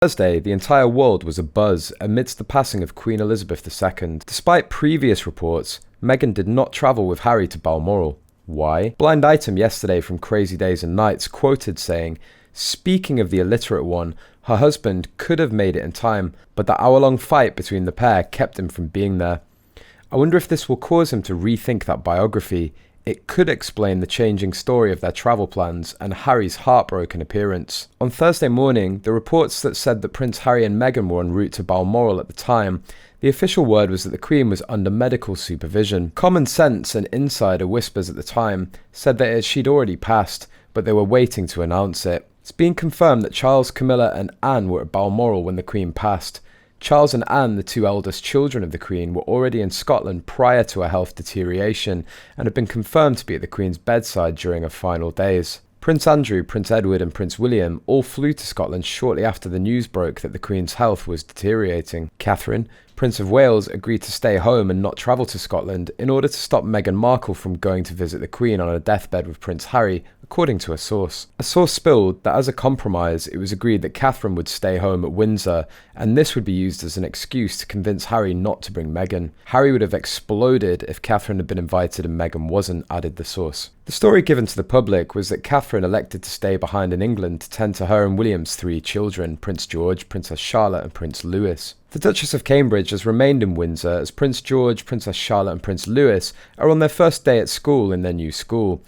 Thursday, the entire world was abuzz amidst the passing of Queen Elizabeth II. Despite previous reports, Meghan did not travel with Harry to Balmoral. Why? Blind Item yesterday from Crazy Days and Nights quoted saying, "Speaking of the illiterate one, her husband could have made it in time, but the hour-long fight between the pair kept him from being there." I wonder if this will cause him to rethink that biography. It could explain the changing story of their travel plans and Harry's heartbroken appearance. On Thursday morning, the reports that said that Prince Harry and Meghan were en route to Balmoral at the time, the official word was that the Queen was under medical supervision. Common sense and insider whispers at the time said that she'd already passed, but they were waiting to announce it. It's been confirmed that Charles, Camilla and Anne were at Balmoral when the Queen passed. Charles and Anne, the two eldest children of the Queen, were already in Scotland prior to her health deterioration and had been confirmed to be at the Queen's bedside during her final days. Prince Andrew, Prince Edward and Prince William all flew to Scotland shortly after the news broke that the Queen's health was deteriorating. Catherine, Prince of Wales, agreed to stay home and not travel to Scotland in order to stop Meghan Markle from going to visit the Queen on her deathbed with Prince Harry, according to a source. A source spilled that as a compromise, it was agreed that Catherine would stay home at Windsor, and this would be used as an excuse to convince Harry not to bring Meghan. Harry would have exploded if Catherine had been invited and Meghan wasn't, added the source. The story given to the public was that Catherine elected to stay behind in England to tend to her and William's three children, Prince George, Princess Charlotte and Prince Louis. The Duchess of Cambridge has remained in Windsor as Prince George, Princess Charlotte and Prince Louis are on their first day at school in their new school.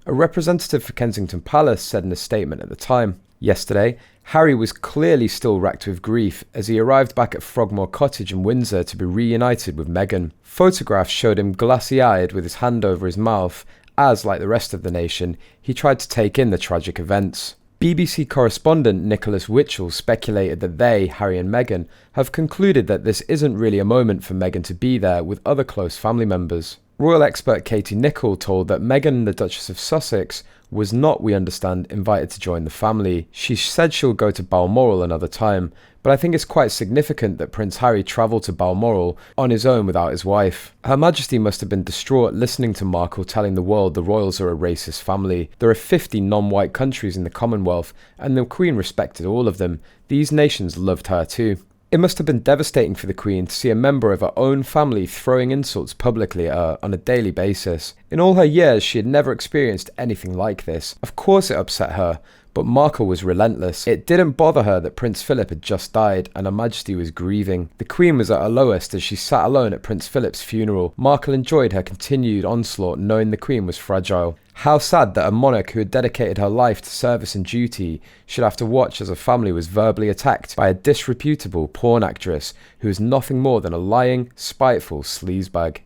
A representative for Kensington Palace said in a statement at the time. Yesterday, Harry was clearly still racked with grief as he arrived back at Frogmore Cottage in Windsor to be reunited with Meghan. Photographs showed him glassy-eyed with his hand over his mouth as, like the rest of the nation, he tried to take in the tragic events. BBC correspondent Nicholas Witchell speculated that they, Harry and Meghan, have concluded that this isn't really a moment for Meghan to be there with other close family members. Royal expert Katie Nicholl told that Meghan, the Duchess of Sussex, was not, we understand, invited to join the family. She said she'll go to Balmoral another time, but I think it's quite significant that Prince Harry travelled to Balmoral on his own without his wife. Her Majesty must have been distraught listening to Markle telling the world the royals are a racist family. There are 50 non-white countries in the Commonwealth, and the Queen respected all of them. These nations loved her too. It must have been devastating for the Queen to see a member of her own family throwing insults publicly at her on a daily basis. In all her years, she had never experienced anything like this. Of course it upset her, but Markle was relentless. It didn't bother her that Prince Philip had just died and Her Majesty was grieving. The Queen was at her lowest as she sat alone at Prince Philip's funeral. Markle enjoyed her continued onslaught knowing the Queen was fragile. How sad that a monarch who had dedicated her life to service and duty should have to watch as her family was verbally attacked by a disreputable porn actress who is nothing more than a lying, spiteful sleazebag.